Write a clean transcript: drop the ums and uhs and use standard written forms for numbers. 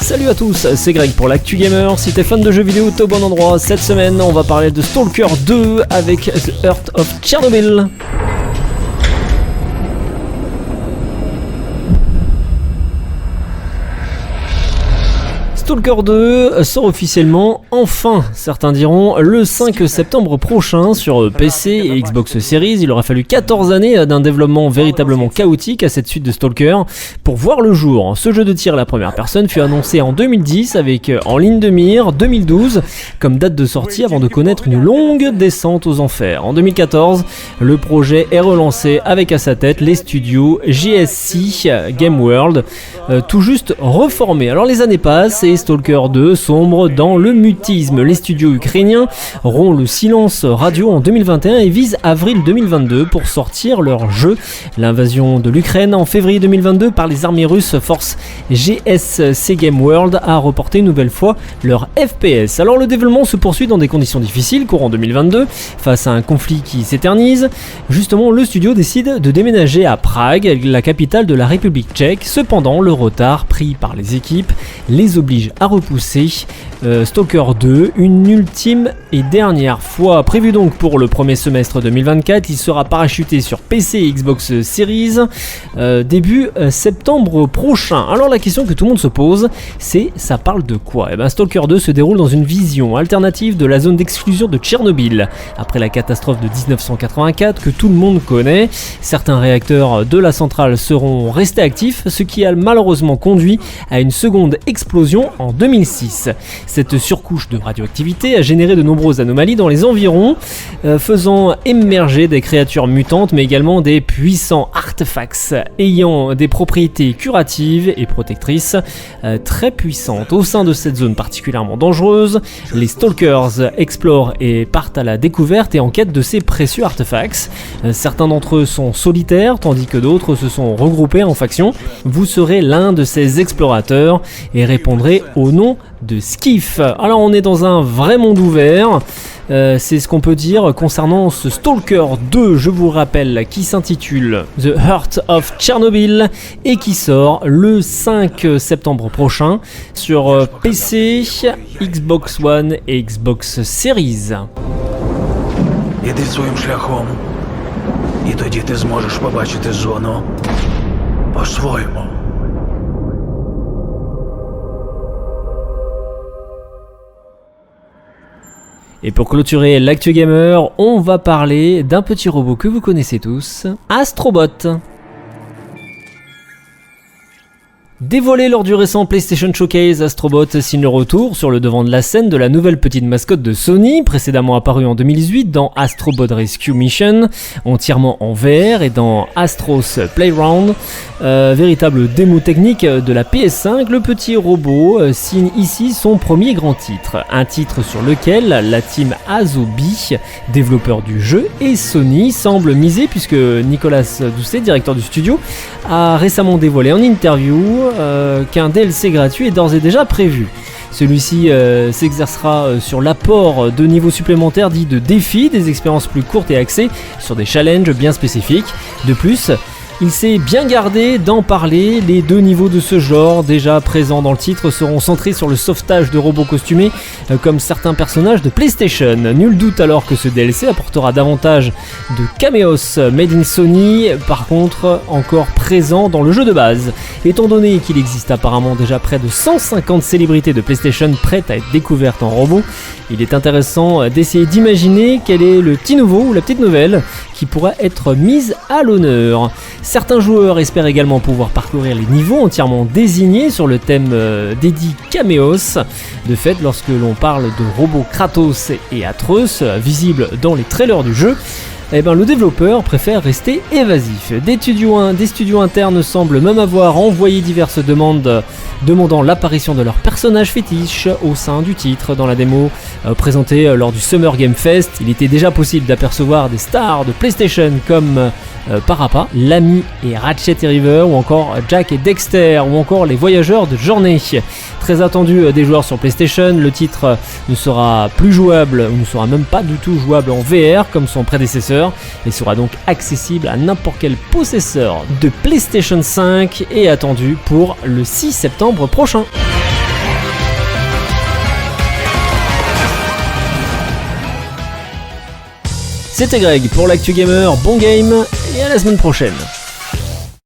Salut à tous, c'est Greg pour l'Actu Gamer. Si t'es fan de jeux vidéo, t'es au bon endroit. Cette semaine, on va parler de Stalker 2 avec The Heart of Chernobyl. Stalker 2 sort officiellement, enfin, certains diront, le 5 septembre prochain sur PC et Xbox Series. Il aura fallu 14 années d'un développement véritablement chaotique à cette suite de Stalker pour voir le jour. Ce jeu de tir à la première personne fut annoncé en 2010 avec en ligne de mire 2012 comme date de sortie avant de connaître une longue descente aux enfers. En 2014, le projet est relancé avec à sa tête les studios JSC Game World, tout juste reformés. Alors les années passent et Stalker 2 sombre dans le mutisme. Les studios ukrainiens rompent le silence radio en 2021 et visent avril 2022 pour sortir leur jeu. L'invasion de l'Ukraine en février 2022 par les armées russes force GSC Game World à reporter une nouvelle fois leur FPS. Alors le développement se poursuit dans des conditions difficiles courant 2022 face à un conflit qui s'éternise. Justement, le studio décide de déménager à Prague, la capitale de la République tchèque. Cependant, le retard pris par les équipes les oblige à repousser Stalker 2 une ultime et dernière fois. Prévu donc pour le premier semestre 2024, il sera parachuté sur PC et Xbox Series début septembre prochain. Alors la question que tout le monde se pose, c'est ça parle de quoi ? Stalker 2 se déroule dans une vision alternative de la zone d'exclusion de Tchernobyl. Après la catastrophe de 1984 que tout le monde connaît, certains réacteurs de la centrale seront restés actifs, ce qui a malheureusement conduit à une seconde explosion en 2006. Cette surcouche de radioactivité a généré de nombreuses anomalies dans les environs, faisant émerger des créatures mutantes, mais également des puissants artefacts ayant des propriétés curatives et protectrices très puissantes. Au sein de cette zone particulièrement dangereuse, les Stalkers explorent et partent à la découverte et en quête de ces précieux artefacts. Certains d'entre eux sont solitaires, tandis que d'autres se sont regroupés en factions. Vous serez l'un de ces explorateurs et répondrez au nom de Skiff. Alors on est dans un vrai monde ouvert, c'est ce qu'on peut dire concernant ce Stalker 2, je vous rappelle, qui s'intitule The Heart of Chernobyl et qui sort le 5 septembre prochain sur PC, Xbox One et Xbox Series. Іди своїм шляхом, і тоді ти зможеш побачити зону по-своєму. Et pour clôturer l'Actu Gamer, on va parler d'un petit robot que vous connaissez tous, Astrobot. Dévoilé lors du récent PlayStation Showcase, Astrobot signe le retour sur le devant de la scène de la nouvelle petite mascotte de Sony, précédemment apparue en 2018 dans Astrobot Rescue Mission, entièrement en VR, et dans Astro's Playground, véritable démo technique de la PS5. Le petit robot signe ici son premier grand titre, un titre sur lequel la team Asobi, développeur du jeu, et Sony semblent miser, puisque Nicolas Doucet, directeur du studio, a récemment dévoilé en interview qu'un DLC gratuit est d'ores et déjà prévu. Celui-ci s'exercera sur l'apport de niveaux supplémentaires dits de défis, des expériences plus courtes et axées sur des challenges bien spécifiques. De plus, il s'est bien gardé d'en parler. Les deux niveaux de ce genre, déjà présents dans le titre, seront centrés sur le sauvetage de robots costumés, comme certains personnages de PlayStation. Nul doute alors que ce DLC apportera davantage de caméos made in Sony, par contre encore présents dans le jeu de base. Étant donné qu'il existe apparemment déjà près de 150 célébrités de PlayStation prêtes à être découvertes en robot, il est intéressant d'essayer d'imaginer quel est le petit nouveau ou la petite nouvelle qui pourra être mise à l'honneur. Certains joueurs espèrent également pouvoir parcourir les niveaux entièrement désignés sur le thème dédié Caméos. De fait, lorsque l'on parle de robots Kratos et Atreus, visibles dans les trailers du jeu, le développeur préfère rester évasif. Des studios internes semblent même avoir envoyé diverses demandes demandant l'apparition de leur personnage fétiche au sein du titre. Dans la démo présentée lors du Summer Game Fest, il était déjà possible d'apercevoir des stars de PlayStation comme Parappa, Lamy et Ratchet et River, ou encore Jack et Dexter, ou encore les voyageurs de Journey. Très attendu des joueurs sur PlayStation, le titre ne sera plus jouable, ou ne sera même pas du tout jouable en VR comme son prédécesseur, et sera donc accessible à n'importe quel possesseur de PlayStation 5 et attendu pour le 6 septembre prochain. C'était Greg pour l'Actu Gamer, bon game et à la semaine prochaine.